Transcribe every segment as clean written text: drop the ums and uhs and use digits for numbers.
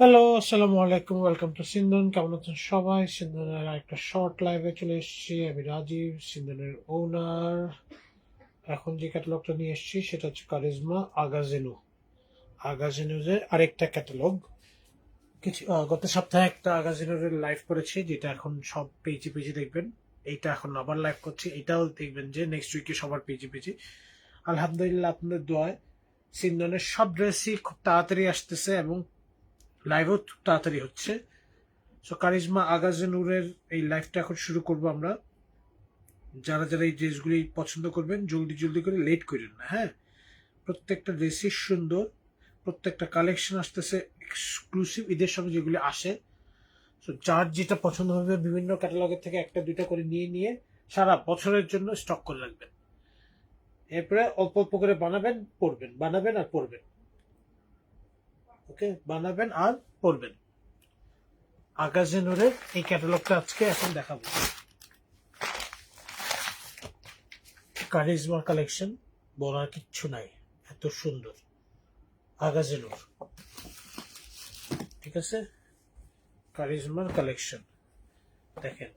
Hello, আসসালামু আলাইকুম। Welcome to সিন্ধন। কেমন আছেন সবাই? সিন্ধনের একটা শর্ট লাইভে চলে এসেছি। আমি রাজীব, সিন্ধনের ওনার। এখন যে ক্যাটালগটা নিয়ে এসেছি সেটা হচ্ছে কারিজমা আগাজেনু। আগাজেনুর আরেকটা ক্যাটালগ। গত সপ্তাহে একটা আগাজেনুর লাইভ করেছি, যেটা এখন সব পেজে পেজে দেখবেন। এইটা এখন আবার লাইভ করছি, এটাও দেখবেন যে নেক্সট উইকে সবার পেজে পেজে। আলহামদুলিল্লাহ, আপনাদের দোয়ায় সিন্ধনের সব ড্রেসই খুব তাড়াতাড়ি আসতেছে এবং লাইভও খুব তাড়াতাড়ি হচ্ছে। সো কারিজমা আগাজে নূরের এই লাইভটা এখন শুরু করব আমরা। যারা যারা এই ড্রেসগুলি পছন্দ করবেন জলদি জলদি করে, লেট করেন না, হ্যাঁ। প্রত্যেকটা ড্রেসই সুন্দর, প্রত্যেকটা কালেকশন আসতেছে এক্সক্লুসিভ ঈদের সময় যেগুলি আসে। সো যার যেটা পছন্দ হবে বিভিন্ন ক্যাটালগের থেকে একটা দুইটা করে নিয়ে নিয়ে সারা বছরের জন্য স্টক করে রাখবেন। এরপরে অল্প অল্প করে বানাবেন, পরবেন, বানাবেন আর পরবেন। ওকে, বানাবেন আর পরবেন। আগাজে নূরের এই ক্যাটালগটা আজকে এখন দেখাবো। কারিজমা কালেকশন বলার কিচ্ছু নাই, এত সুন্দর। আগাজেনুর, ঠিক আছে। কারিজমার কালেকশন দেখেন,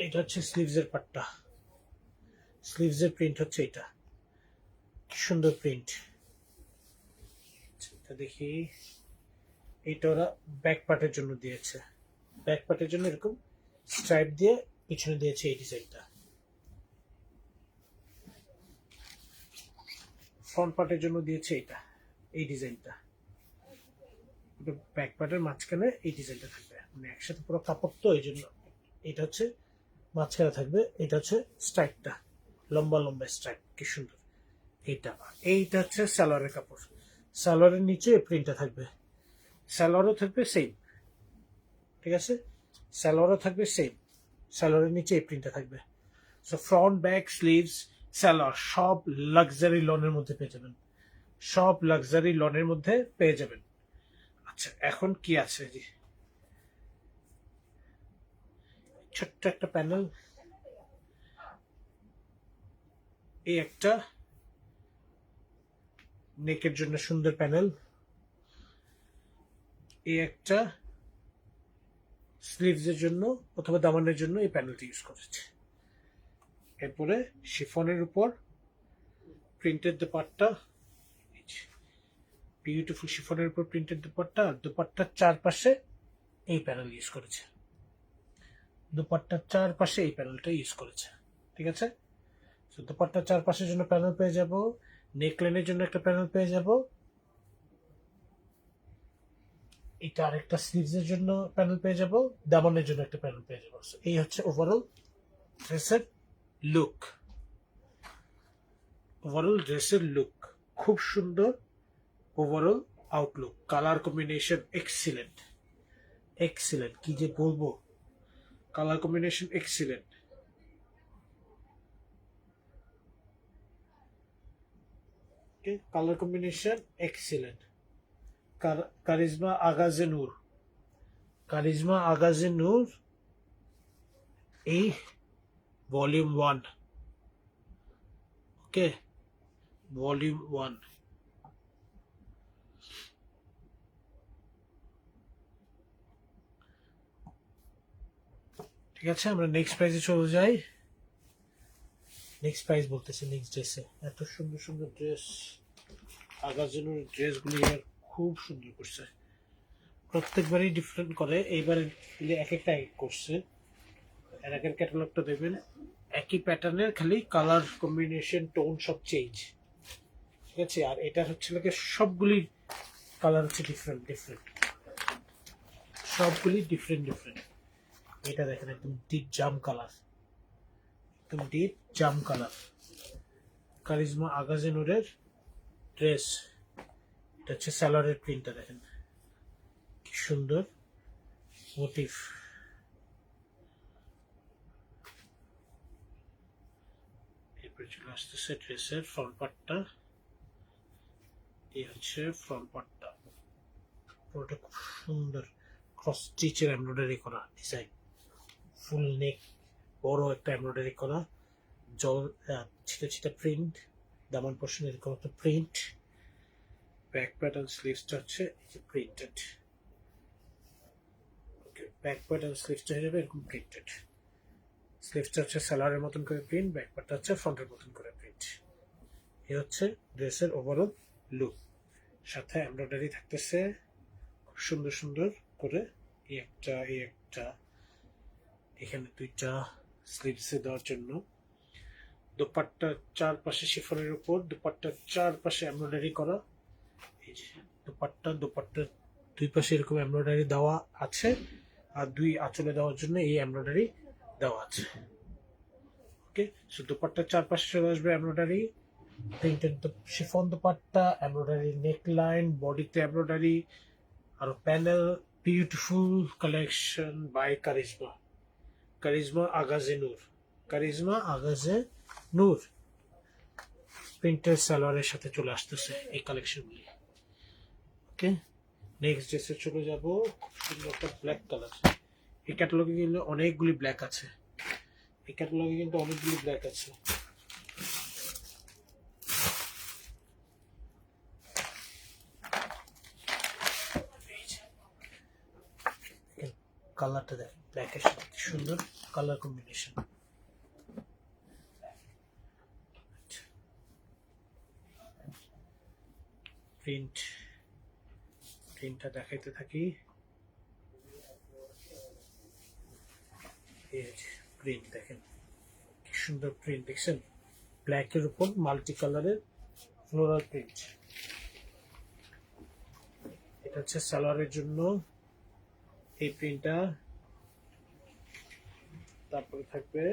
এটা হচ্ছে স্লিভসের পাট্টা, স্লিভসের প্রিন্ট হচ্ছে এটা। কি সুন্দর প্রিন্ট। এটা দেখি, এটা ওরা ব্যাক পার্টের জন্য দিয়েছে। ব্যাক পার্টের জন্য এরকম স্ট্রাইপ দিয়ে পিছনে দিয়েছে এই ডিজাইনটা। ফ্রন্ট পার্টের জন্য দিয়েছে এটা, এই ডিজাইনটা। ব্যাক পার্টের মাঝখানে এই ডিজাইনটা থাকবে, মানে একসাথে পুরো কাপড়, তো এই জন্য এটা হচ্ছে মাঝখানে থাকবে। এটা হচ্ছে স্ট্রাইপটা, লম্বা লম্বা স্ট্রাইপ, কি সুন্দর। এইটা হচ্ছে সালোয়ারের কাপড়। সালোয়ারের নিচে এই প্রিন্টটা থাকবে, সালোয়ারও থাকবে সেম, ঠিক আছে। সালোয়ারও থাকবে সেম, সালোয়ারের নিচে এই প্রিন্টটা থাকবে। So front, back, sleeves, salwar সব লাক্সারি লনের মধ্যে পেয়ে যাবেন, সব লাক্সারি লনের মধ্যে পেয়ে যাবেন। আচ্ছা, এখন কি আছে জি, ছোট্ট একটা প্যানেল, এই একটা নেকের জন্য সুন্দর প্যানেল, এই একটা স্লিভসের জন্য অথবা দামানের জন্য এই প্যানেলটি ইউজ করেছে। এরপরে শিফনের উপর প্রিন্টেড দুপাট্টা, বিউটিফুল শিফনের উপর প্রিন্টেড দুপাট্টা, আর দুপাট্টার চারপাশে এই প্যানেল ইউজ করেছে। দুপাট্টার চারপাশে এই প্যানেলটা ইউজ করেছে, ঠিক আছে। তো দুপাট্টার চারপাশের জন্য প্যানেল পেয়ে যাব, নেকলাইনের জন্য একটা প্যানেল পেয়ে যাব, এটা আরেকটা স্লিভসের জন্য প্যানেল পেয়ে যাব, দামানের জন্য একটা প্যানেল পেয়ে যাব। এই হচ্ছে ওভারঅল ড্রেসের লুক। ওভারঅল ড্রেসের লুক খুব সুন্দর। Overall outlook, colour combination excellent, excellent, কি যে বলবো। Colour combination excellent, colour combination excellent. Charizma Agaze Noor, Charizma Agaze Noor, এই ভলিউম 1, ওকে, ভলিউম 1। ঠিক আছে, আমরা নেক্সট প্রাইজে চলে যাই। নেক্সট প্রাইজ বলতেছি, নেক্সট ড্রেসে এত সুন্দর সুন্দর ড্রেস। আগাজেনুর ড্রেসগুলি খুব সুন্দর করছে, প্রত্যেকবারই ডিফারেন্ট করে, এইবারে এক একটা এক করছে। এর আগের ক্যাটালগটা দেখবেন একই প্যাটার্নের, খালি কালার কম্বিনেশন, টোন সব চেঞ্জ, ঠিক আছে। আর এটা হচ্ছে লাগে সবগুলি কালার হচ্ছে ডিফারেন্ট ডিফারেন্ট, সবগুলি ডিফারেন্ট ডিফারেন্ট। এটা দেখেন একদম ডিপ জাম কালার, একদম ডিপ জাম কালার। কারিজমা আগাজে নূরের ড্রেস, এটা হচ্ছে সালোয়ারের প্রিন্টটা দেখেন, কি সুন্দর মোটিভ। এরপরে চলে আসতেছে ড্রেসের ফ্রন্ট পার্টটা, এই হচ্ছে ফ্রন্ট পার্টটা, পুরোটা খুব সুন্দর ক্রস স্টিচের এমব্রয়ডারি করা ডিজাইন। ফুল নেক, বড় একটা এমব্রয়ডারি করা, জল ছিটা ছিটা প্রিন্ট, দামান পোর্শন এরকম একটা প্রিন্ট। ব্যাক পার্ট এন্ড স্লিভসটা হচ্ছে printed. Okay, back part and স্লিভসটা হয়ে যাবে এরকম প্রিন্টেড। স্লিভসটা হচ্ছে সালোয়ারের মতন করে প্রিন্ট, ব্যাক পার্টটা হচ্ছে ফ্রন্টের মতন করে প্রিন্ট। এই হচ্ছে ড্রেসের ওভারঅল লুক। সাথে এমব্রয়ডারি থাকতেছে খুব সুন্দর সুন্দর করে, এই একটা এখানে দুইটা স্লিভসে দেওয়ার জন্য। দোপাট্টার চারপাশে শিফনের উপর দোপাট্টার চারপাশে এমব্রয়ডারি করা। এই যে দোপাট্টার দুই পাশে এরকম এমব্রয়ডারি দেওয়া আছে, আর দুই আঁচলে দেওয়ার জন্য এই এমব্রয়ডারি দেওয়া আছে। ওকে, সো দোপাট্টার চারপাশে চলে আসবে embroidery, printed chiffon dupatta, embroidery neckline, বডিতে এমব্রয়ডারি, আর panel. Beautiful collection by Charizma Agaze Noor. Charizma Agaze Noor printed সালোয়ারের সাথে চলে আসতেছে এই কালেকশনগুলি। ওকে, নেক্সট ড্রেসে চলে যাব। খুব সুন্দর একটা ব্ল্যাক কালার। এই ক্যাটালগে কিন্তু অনেকগুলি ব্ল্যাক আছে, কালারটা দেখ, ব্ল্যাকের সাথে সুন্দর কালার কম্বিনেশন। প্রিন্টটা দেখাইতে থাকি। প্রিন্ট দেখেন কি সুন্দর প্রিন্ট, দেখছেন? ব্ল্যাকের উপর মাল্টি কালারের ফ্লোরাল প্রিন্ট। এটা হচ্ছে সালোয়ারের জন্য এই প্রিন্টটা, তারপরে থাকবে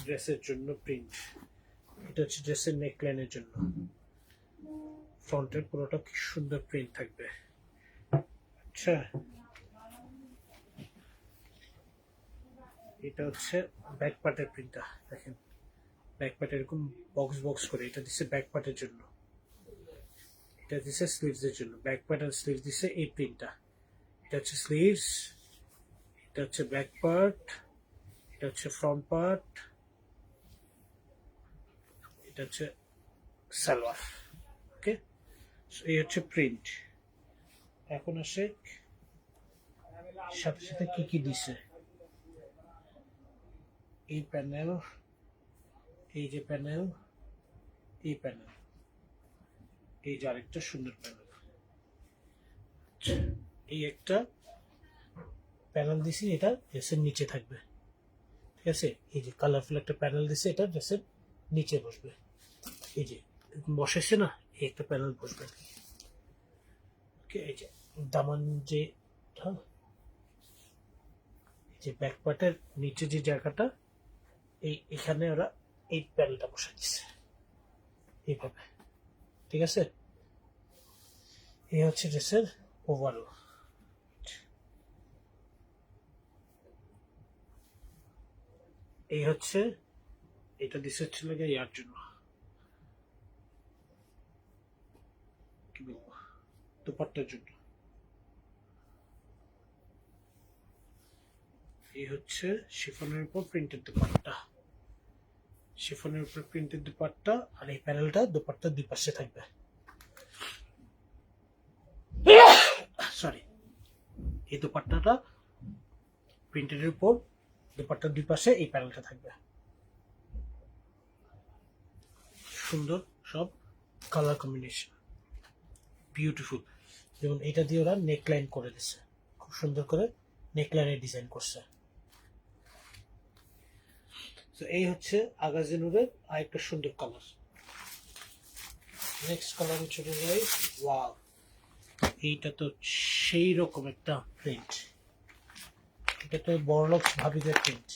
ড্রেসের জন্য প্রিন্ট। এটা হচ্ছে ড্রেসের নেকলাইনের জন্য, ফ্রন্টের পুরোটা কি সুন্দর প্রিন্ট থাকবে। আচ্ছা, এটা হচ্ছে ব্যাক পার্টের প্রিন্টটা দেখেন, ব্যাক পার্ট এরকম বক্স করে, এটা দিচ্ছে ব্যাক পার্টের জন্য, এটা দিচ্ছে স্লিভসের জন্য। ব্যাক পার্ট আর স্লিভস দিচ্ছে এই প্রিন্টটা। এটা হচ্ছে স্লিভস, এটা হচ্ছে ব্যাক পার্ট, এটা হচ্ছে ফ্রন্ট পার্ট, এটা হচ্ছে সালোয়ার। ওকে, এই হচ্ছে প্রিন্ট। এখন আসে সাথে সাথে কি কি দিছে। এই প্যানেল, এই যে প্যানেল, এই প্যানেল, এই যে আরেকটা সুন্দর প্যানেল। এই একটা প্যানেল দিছি, এটা ড্রেসের নিচে থাকবে, ঠিক আছে? এই যে কালারফুল একটা প্যানেল দিছে, এটা ড্রেসের নিচে বসবে। এই যে বসেছে না, এই একটা প্যানেল বসবে। ওকে, এই যে দামান যে ব্যাক পার্টের নিচে যে জায়গাটা, এখানে ওরা এই প্যানেলটা বসে দিচ্ছে এইভাবে, ঠিক আছে? এই হচ্ছে ড্রেসের ওভারঅল। এই হচ্ছে, এটা দিচ্ছে হচ্ছে ইয়ার জন্য, কি বলবো, দোপাট্টার জন্য। এই হচ্ছে শিফনের উপর প্রিন্টেড দোপাট্টা, শিফনের উপর প্রিন্টেড দোপাট্টা, আর এই প্যানেলটা দোপাট্টার দুই পাশে থাকবে। সরি, এই দোপাট্টাটা প্রিন্টেডের উপর দোপাট্টার দুই পাশে এই প্যানেলটা থাকবে। সুন্দর সব কালার কম্বিনেশন, বিউটিফুল। যেমন এটা দিয়ে ওরা নেকলাইন করে দিচ্ছে, খুব সুন্দর করে নেকলাইনের ডিজাইন করছে। তো এই হচ্ছে আগাজে নূরের আরেকটা সুন্দর কালার। নেক্সট কালারে চলে যাই। ওয়াও, এইটা তো সেই রকম একটা প্রিন্ট, এটা তো বড়লক্স ভাবিদের প্রিন্ট,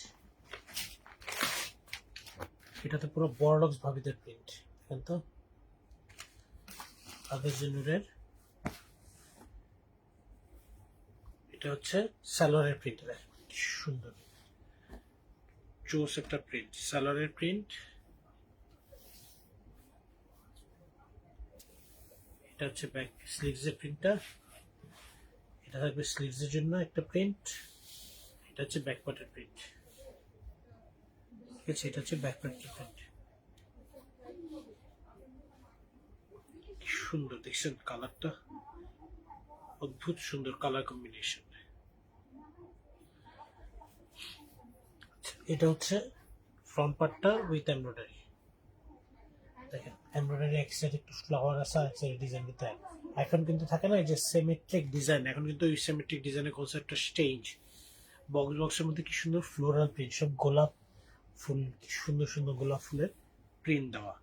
এটা তো পুরো বড়লক্স ভাবিদের প্রিন্ট। দেখেন তো আগাজে নূরের, এটা হচ্ছে সালোয়ারের প্রিন্ট, সুন্দর জোস একটা প্রিন্ট, সালোয়ারের প্রিন্ট। এটা হচ্ছে ব্যাক স্লিভসের প্রিন্টটা, এটা থাকবে স্লিভসের জন্য একটা প্রিন্ট। এটা হচ্ছে ব্যাক পার্টের প্রিন্ট, ঠিক আছে? এটা হচ্ছে ব্যাক পার্টের প্রিন্ট। সুন্দর, দেখছেন কালারটা, অদ্ভুত সুন্দর কালার কম্বিনেশন। এটা হচ্ছে ফ্রন্ট পার্টটা উইথ এমব্রয়ডারি। দেখেন এমব্রয়ডারি এক সাইড একটু ফ্লাওয়ার আছে, এক সাইড ডিজাইন দিতে হয়। এখন কিন্তু থাকে না এই যে সিমেট্রিক ডিজাইন, এখন কিন্তু ওই সিমেট্রিক ডিজাইনের কনসেপ্টটা চেঞ্জ। বক্সের মধ্যে কি সুন্দর ফ্লোরাল প্রিন্ট, সব গোলাপ ফুল, কি সুন্দর সুন্দর গোলাপ ফুলের প্রিন্ট দেওয়া।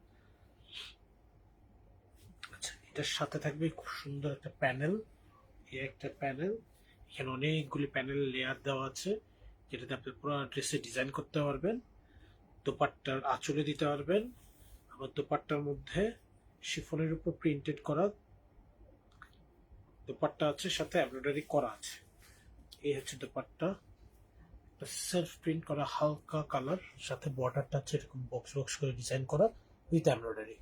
আচ্ছা, এটার সাথে থাকবে খুব সুন্দর একটা প্যানেল, এই একটা প্যানেল, এখানে অনেকগুলি প্যানেল লেয়ার দেওয়া আছে, যেটাতে আপনি পুরো ড্রেসে ডিজাইন করতে পারবেন, দোপাট্টার আঁচলে দিতে পারবেন। আবার দোপাট্টার মধ্যে শিফনের উপর প্রিন্টেড করা দোপাট্টা আছে, সাথে এমব্রয়ডারি করা আছে। এই হচ্ছে দোপাট্টা, সেলফ প্রিন্ট করা হালকা কালার, সাথে বর্ডারটা হচ্ছে এরকম বক্স বক্স করে ডিজাইন করা উইথ এমব্রয়ডারি।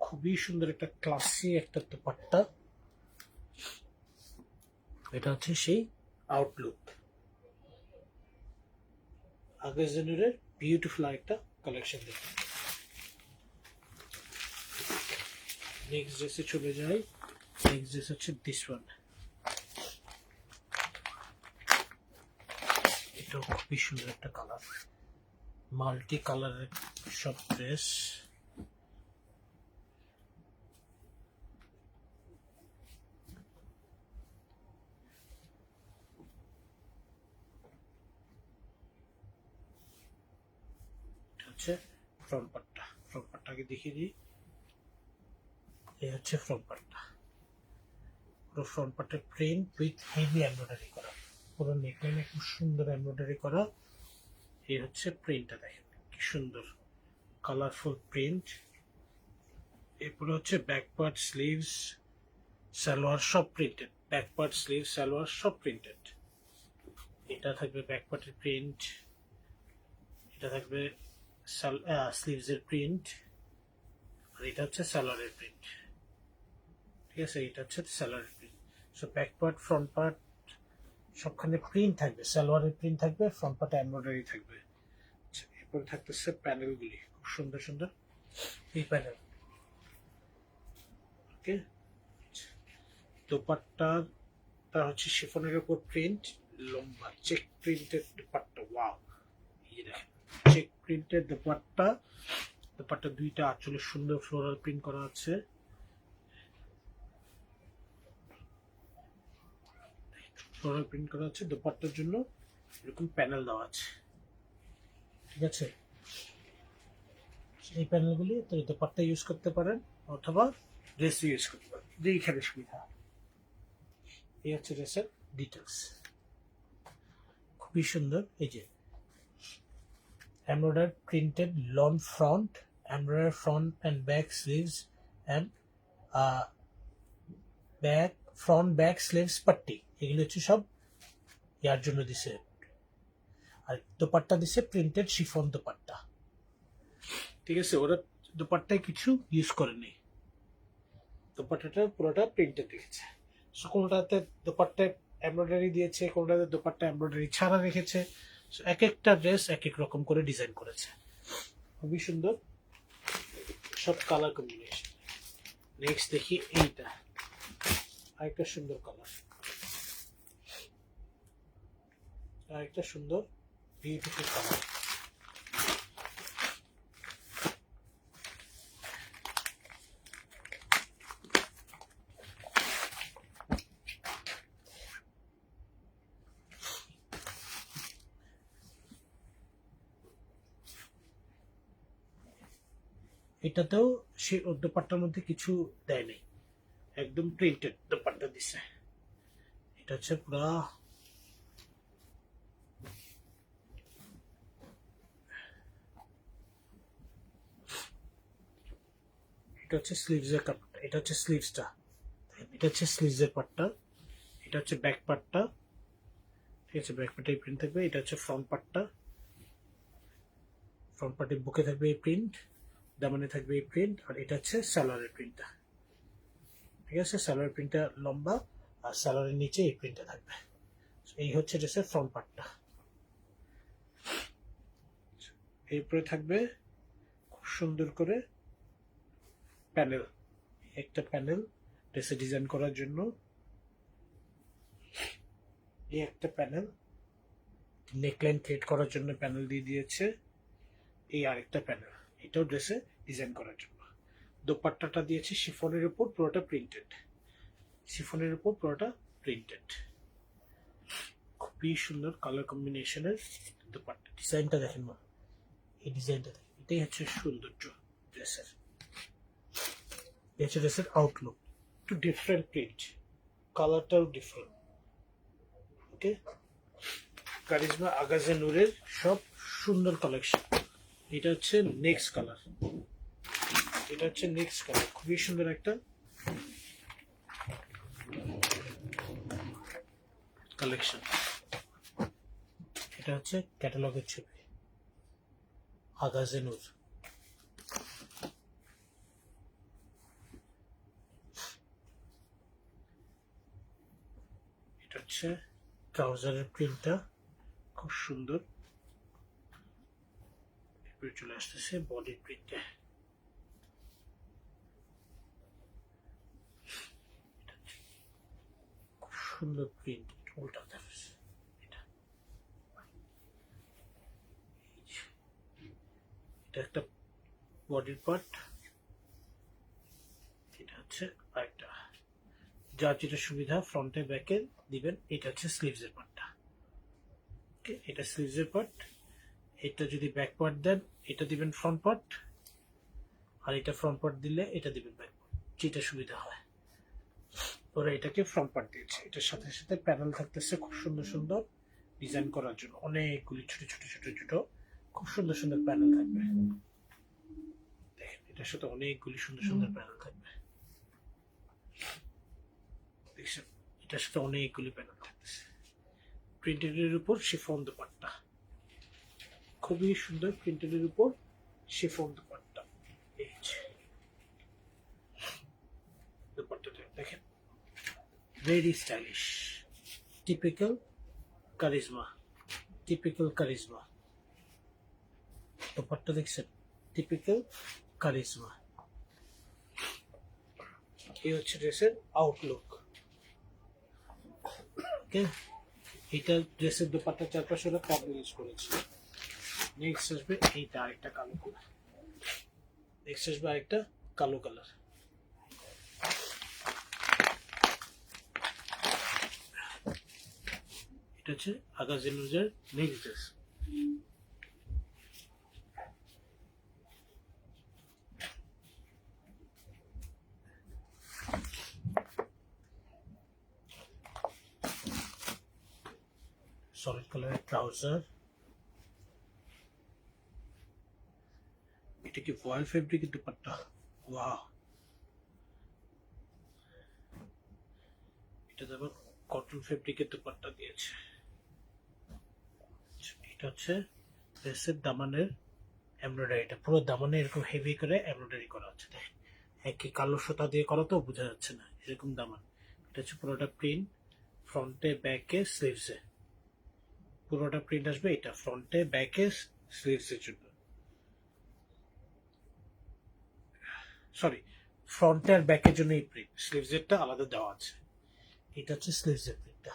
খুবই সুন্দর একটা ক্লাসি একটা দোপাট্টা। এটা হচ্ছে সেই আউটলুক। আগের জেনারের বিউটিফুল একটা কালেকশন দেখুন। নেক্সট ড্রেসে চলে যাই। নেক্সট ড্রেস হচ্ছে দিস ওয়ান। এটাও খুবই সুন্দর একটা কালার, মাল্টি কালারের সব ড্রেস। হচ্ছে ফ্রন্ট পার্টটা, ফ্রন্ট পার্টটাকে দেখিয়ে দিই। এই হচ্ছে ফ্রন্ট পার্টটা, পুরো ফ্রন্ট পার্টের প্রিন্ট উইথ হেভি এমব্রয়ডারি করা, পুরো নেকলাইনে খুব সুন্দর এমব্রয়ডারি করা। এই হচ্ছে প্রিন্টটা, দেখেন কি সুন্দর কালারফুল প্রিন্ট। এরপরে হচ্ছে ব্যাক পার্ট, স্লিভস, সালোয়ার সব printed, back part sleeve salwar সব প্রিন্টেড। এটা থাকবে ব্যাক পার্টের প্রিন্ট, এটা থাকবে স্লিভসের প্রিন্ট, আর এটা হচ্ছে সালোয়ারের প্রিন্ট। ঠিক আছে, এটা হচ্ছে সালোয়ারের print. So back part front part সবখানে প্রিন্ট থাকবে, সালোয়ারের প্রিন্ট থাকবে, ফ্রন্ট পার্টে এমব্রয়ডারি থাকবে। এরপরে থাকতেছে প্যানেলগুলি, খুব সুন্দর সুন্দর এই প্যানেল। ওকে, দোপাট্টাটা হচ্ছে শিফনের উপর প্রিন্ট, লম্বা চেক প্রিন্টের দোপাট্টা। ওয়াও, এই দেখেন চেক প্রিন্টের দোপাট্টা। দোপাট্টা দুইটা আঁচলে সুন্দর ফ্লোরাল প্রিন্ট করা আছে। ফ্লোরাল প্রিন্ট করা আছে, দোপাট্টার জন্য এরকম প্যানেল দেওয়া আছে। ঠিক আছে, এই প্যানেলগুলি তো দোপাট্টা ইউজ করতে পারেন অথবা ড্রেস ইউজ করতে পারেন, যেইখানে সুবিধা। এই হচ্ছে ড্রেসের ডিটেলস, খুবই সুন্দর। এই যে embroidery printed lawn front, embroidery front and back sleeves and back front back sleeves পাট্টি, এগুলো হচ্ছে সব ইয়ার জন্য দিছে। আর দোপাট্টা দিছে প্রিন্টেড শিফন দোপাট্টা। ঠিক আছে, ওরা দোপাট্টায় কিছু ইউজ করেনি, দোপাট্টাটা পুরোটা প্রিন্টেড রেখেছে। কোনটাতে দোপাট্টায় এমব্রয়ডারি দিয়েছে, কোনটাতে দোপাট্টা এমব্রয়ডারি ছাড়া রেখেছে। এক একটা ড্রেস এক এক রকম করে ডিজাইন করেছে, খুবই সুন্দর সব কালার কম্বিনেশন। নেক্সট দেখি এইটা, আরেকটা সুন্দর কালার, আরেকটা সুন্দর বিউটিফুল কালার। এটাতেও সে দোপাট্টার মধ্যে কিছু দেয় নাই, একদম প্রিন্টেড দোপাট্টা দিছে। এটা হচ্ছে পুরা এটা হচ্ছে স্লিভসের কাপড়টা, এটা হচ্ছে স্লিভসটা, এটা হচ্ছে স্লিভসের পার্টটা, এটা হচ্ছে ব্যাক পার্টটা। ঠিক আছে, ব্যাক পার্টে এই প্রিন্ট থাকবে। এটা হচ্ছে ফ্রন্ট পার্টটা, ফ্রন্ট পার্টের বুকে থাকবে এই প্রিন্ট, দামানে থাকবে এই প্রিন্ট, আর এটা হচ্ছে সালোয়ারের প্রিন্টটা। ঠিক আছে, সালোয়ার প্রিন্টটা লম্বা, আর সালোয়ারের নিচে এই প্রিন্টটা থাকবে। এই হচ্ছে ড্রেসের ফ্রন্ট পার্টটা। এরপরে থাকবে খুব সুন্দর করে প্যানেল, একটা প্যানেল ড্রেসে ডিজাইন করার জন্য, এই একটা প্যানেল নেকলাইন থ্রেড করার জন্য প্যানেল দিয়ে দিয়েছে, এই আরেকটা প্যানেল এটাও ড্রেসে ডিজাইন করার জন্য। দোপাট্টাটা দিয়েছে শিফনের উপর, পুরোটা প্রিন্টেড, শিফনের উপর পুরোটা প্রিন্টেড, খুবই সুন্দর কালার কম্বিনেশনের দোপাট্টা। ডিজাইনটা দেখেন মা, এই ডিজাইনটা দেখেন, এটাই হচ্ছে সৌন্দর্য ড্রেসের। এই হচ্ছে ড্রেসের আউটলুক, একটু ডিফারেন্ট প্রিন্ট, কালারটাও ডিফারেন্ট। ওকে, কারিজমা আগাজে নূরের সব সুন্দর কালেকশন। এটা হচ্ছে নেক্সট কালার, এটা হচ্ছে নেক্সট কালার, খুবই সুন্দর একটা কালেকশন। এটা হচ্ছে ক্যাটালগের ছবি, আগাজে নূর। এটা হচ্ছে ট্রাউজারের প্রিন্টটা খুব সুন্দর, এরপরে চলে আসতেছে বডির প্রিন্টে। খুব সুন্দর প্রিন্ট, উল্টা দেখাচ্ছে। এটা একটা বডির পার্ট, এটা হচ্ছে আরেকটা, যার যেটা সুবিধা ফ্রন্টে ব্যাকে দিবেন। এটা হচ্ছে স্লিভসের পার্টটা, ওকে, এটা স্লিভসের পার্ট। এটা যদি ব্যাক পার্ট দেন এটা দিবেন ফ্রন্ট পার্ট, আর এটা ফ্রন্ট পার্ট দিলে এটা দিবেন ব্যাক পার্ট, যেটা সুবিধা হয়। ওরা এটাকে ফ্রন্ট পার্ট দিয়েছে, এটার সাথে সাথে প্যানেল থাকতেছে খুব সুন্দর সুন্দর ডিজাইন করার জন্য, অনেকগুলি ছোট ছোট ছোট ছোট খুব সুন্দর সুন্দর প্যানেল থাকবে। দেখেন এটার সাথে অনেকগুলি সুন্দর সুন্দর প্যানেল থাকবে, দেখছেন, এটার সাথে অনেকগুলি প্যানেল থাকতেছে। প্রিন্টেডের উপর শিফন দোপাট্টা, খুবই সুন্দর প্রিন্টেডের উপর শিফন দোপাট্টা। এই দোপাট্টাটা দেখেন, very stylish, typical charisma, typical charisma dupatta দেখছেন, টিপিক্যাল কারিজমা। এই হচ্ছে ড্রেসের আউটলুক। ওকে, এটা ড্রেসের দোপাট্টা চারপাশে হলো কাপড় ইউজ করেছি। নেক্সট আসবে এইটা আরেকটা কালো কালার, নেক্সট আসবে আরেকটা কালো কালার। এটা হচ্ছে আগাজে নূরের নেক্সট ড্রেস। সলিড কালারের ট্রাউজার, এটা কি ফয়েল ফেব্রিকের দুপাট্টা, ওয়াও। এটা যেমন কটন ফেব্রিকের দুপাট্টা দিয়েছে। এটা হচ্ছে ড্রেসের দামানের এমব্রয়ডারি, এটা পুরো দামানে এরকম হেভি করে এমব্রয়ডারি করা হচ্ছে। দেখেন একই কালো সুতা দিয়ে করা তো বোঝা যাচ্ছে না, এরকম দামান। এটা হচ্ছে পুরোটা প্রিন্ট, ফ্রন্টে ব্যাকে স্লিভসে পুরোটা প্রিন্ট আসবে। এটা ফ্রন্টে ব্যাকে স্লিভসের জন্য, সরি ফ্রন্টে আর ব্যাকের জন্য এই প্রিন্ট, স্লিভসেরটা আলাদা দেওয়া আছে। এটা হচ্ছে স্লিভসের প্রিন্টটা,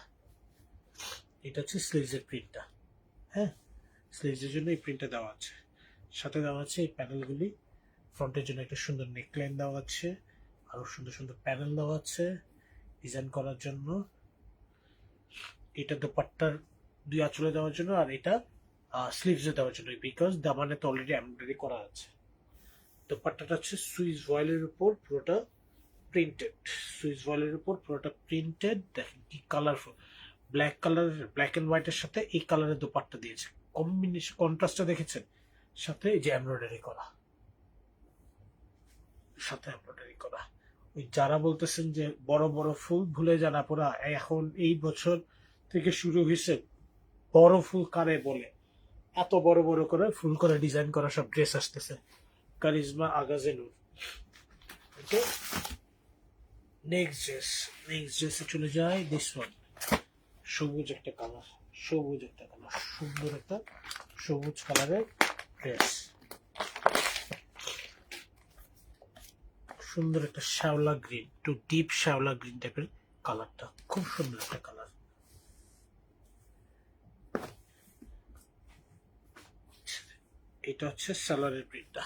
এটা হচ্ছে স্লিভসের প্রিন্টটা, হ্যাঁ, স্লিভসের জন্য এই প্রিন্টটা দেওয়া আছে। সাথে দেওয়া আছে এই প্যানেলগুলি, ফ্রন্টের জন্য একটা সুন্দর নেকলাইন দেওয়া আছে, আরো সুন্দর সুন্দর প্যানেল দেওয়া আছে ডিজাইন করার জন্য। এটা দোপাট্টার দুই আঁচলে দেওয়ার জন্য, আর এটা স্লিভসে দেওয়ার জন্য, বিকজ দামানে তো অলরেডি এমব্রয়ডারি করা আছে। দোপাট্টাটা হচ্ছে সুইস ভয়েলের উপর পুরোটা প্রিন্টেড, সুইস ভয়েলের উপর পুরোটা প্রিন্টেড। দেখেন কি colourful, black colour, black and হোয়াইটের সাথে এই কালারের দোপাট্টা দিয়েছে, কম্বিনেশন কন্ট্রাস্টটা দেখেছেন, সাথে এই যে এমব্রয়ডারি করা, সাথে এমব্রয়ডারি করা। ওই যারা বলতেছেন যে বড় বড় ফুল ভুলে যান আপনারা, এখন এই বছর থেকে শুরু হয়েছে বড় ফুল কারে বলে, এত বড় বড় করে ফুল করে ডিজাইন করা সব ড্রেস আসতেছে। কারিজমা আগাজে নূর। ওকে, নেক্সট ড্রেস, নেক্সট ড্রেসে চলে যায় দিস ওয়ান, সবুজ একটা কালার, সবুজ একটা কালার, সুন্দর একটা সবুজ কালারের ড্রেস, সুন্দর একটা শ্যাওলা গ্রিন, একটু ডিপ শ্যাওলা গ্রিন টাইপের কালারটা, খুব সুন্দর একটা কালার। এটা হচ্ছে সালোয়ারের প্রিন্টটা,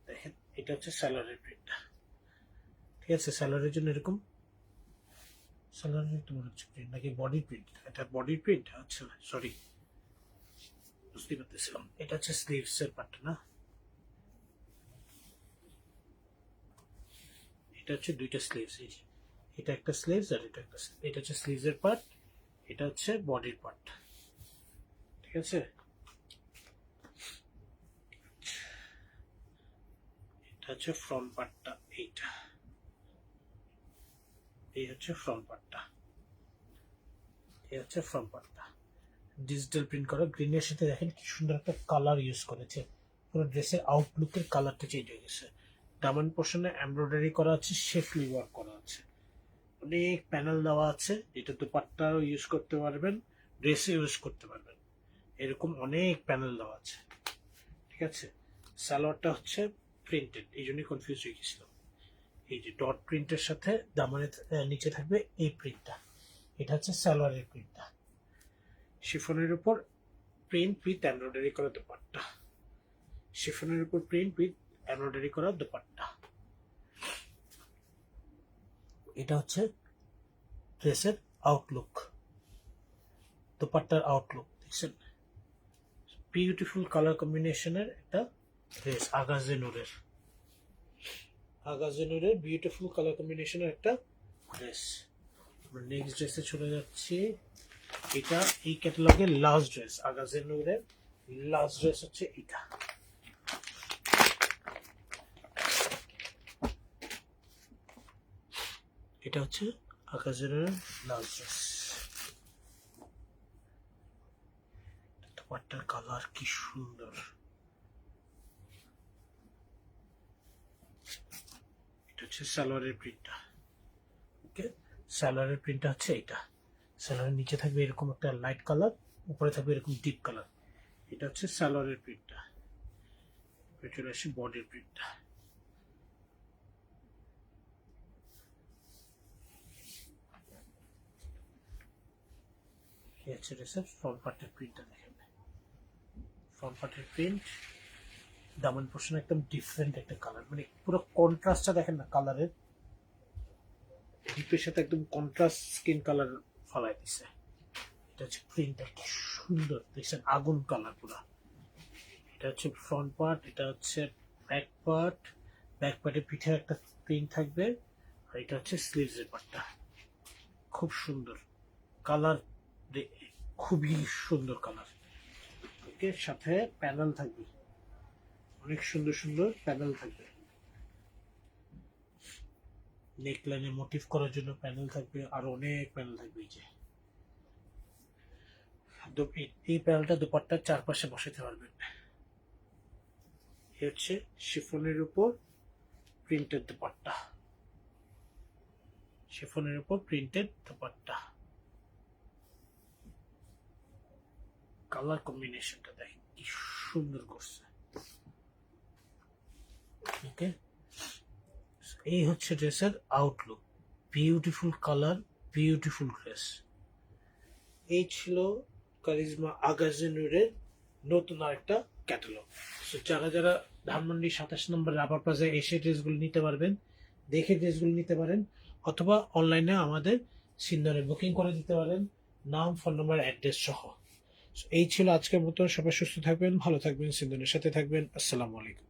দেখেন এটা হচ্ছে সালোয়ারের প্রিন্টটা। ঠিক আছে, সালোয়ারের জন্য এরকম সালোয়ারের একটু মনে হচ্ছে প্রিন্ট নাকি বডি প্রিন্ট, এটা বডি প্রিন্ট। আচ্ছা সরি, বুঝতে পারতেছিলাম। এটা হচ্ছে স্লিভস এর পার্ট না, এটা হচ্ছে দুইটা স্লিভস, এই যে এটা একটা স্লিভস আর এটা একটা, এটা হচ্ছে স্লিভস এর পার্ট, এটা হচ্ছে বডির পার্ট। ঠিক আছে, এটা হচ্ছে ফ্রন্ট পার্টটা, এইটা এই হচ্ছে ফ্রন্ট পার্টটা, এই হচ্ছে ফ্রন্ট পার্টটা। ডিজিটাল প্রিন্ট করা গ্রিনের সাথে দেখেন কি সুন্দর একটা কালার ইউজ করেছে, পুরো ড্রেসের আউটলুকের কালারটা চেঞ্জ হয়ে গেছে। দামান পোর্শনে এমব্রয়ডারি করা আছে, শেফলি ওয়ার্ক করা আছে, অনেক প্যানেল দেওয়া আছে, যেটা দোপাট্টাও ইউজ করতে পারবেন, ড্রেসে ইউজ করতে পারবেন, এরকম অনেক প্যানেল দেওয়া আছে। ঠিক আছে, সালোয়ারটা হচ্ছে প্রিন্টেড, এই জন্যই কনফিউজ হয়ে গেছিল। এই যে ডট প্রিন্টের সাথে দামানের নিচে থাকবে এই প্রিন্টটা, এটা হচ্ছে সালোয়ারের প্রিন্টটা। শিফনের উপর প্রিন্ট উইথ এমব্রয়ডারি করা দোপাট্টা, শিফনের উপর প্রিন্ট উইথ এমব্রয়ডারি করা দোপাট্টা। এটা হচ্ছে ড্রেসের আউটলুক, দোপাট্টার আউটলুক দেখছেন, বিউটিফুল কালার কম্বিনেশনের একটা ড্রেস, আগাজে নূরের, আগাজে নূরের বিউটিফুল কালার কম্বিনেশনের একটা ড্রেস। আমরা নেক্সট ড্রেসে চলে যাচ্ছি। এটা এই ক্যাটালগের লাস্ট ড্রেস, আগাজে নূরের লাস্ট ড্রেস হচ্ছে এটা। এটা হচ্ছে আগাজে নূরের লাস্ট ড্রেস। দোপাট্টার কালার কি সুন্দর, এটা হচ্ছে সালোয়ারের প্রিন্টটা। ওকে, সালোয়ারের প্রিন্টটা হচ্ছে এটা, সালোয়ারের নিচে থাকবে এরকম একটা লাইট কালার, উপরে থাকবে এরকম ডিপ কালার, এটা হচ্ছে সালোয়ারের প্রিন্টটা। চলে আসি বডির প্রিন্টটা, এই হচ্ছে ড্রেসের ফ্রন্ট পার্টের প্রিন্টটা। দেখেন ফ্রন্ট পার্টের প্রিন্ট, দামান পোর্শন একদম ডিফারেন্ট একটা কালার, মানে পুরো কন্ট্রাস্টটা দেখেন না কালারের, ডিপের সাথে একদম কন্ট্রাস্ট স্কিন কালার ফলাই দিছে। এটা হচ্ছে প্রিন্টটা কি সুন্দর দেখছেন, আগুন কালার পুরা। এটা হচ্ছে ফ্রন্ট পার্ট, এটা হচ্ছে ব্যাক পার্ট, ব্যাক পার্টে পিঠে একটা প্রিন্ট থাকবে, আর এটা হচ্ছে স্লিভস এর পার্টটা। খুব সুন্দর কালার, খুবই সুন্দর কালার। ওকে, সাথে প্যানেল থাকবে, অনেক সুন্দর সুন্দর প্যানেল থাকবে, নেক লাইনে মোটিভ করার জন্য প্যানেল থাকবে, আর অনেক প্যানেল থাকবে। এই যে এই প্যানেলটা দুপাট্টার চারপাশে বসাতে পারবেন। এই হচ্ছে শিফনের উপর প্রিন্টেড দুপাট্টা, শিফনের উপর প্রিন্টেড দুপাট্টা। কালার কম্বিনেশনটা দেখেন কি সুন্দর করছে। ওকে, এই হচ্ছে ড্রেসের Outlook, beautiful colour, beautiful dress. এই ছিল কারিজমা আগাজে নূরের নতুন আরেকটা ক্যাটালগ। সো যারা যারা ধানমন্ডি 27 নম্বর রাবার প্লাজায় এসে ড্রেসগুলো নিতে পারবেন, দেখে ড্রেসগুলো নিতে পারেন, অথবা অনলাইনে আমাদের সিন্দনে বুকিং করে দিতে পারেন, নাম, ফোন নাম্বার, অ্যাড্রেস সহ। এই ছিল আজকের মতো, সবাই সুস্থ থাকবেন, ভালো থাকবেন, সিন্দনের সাথে থাকবেন। আসসালামু আলাইকুম।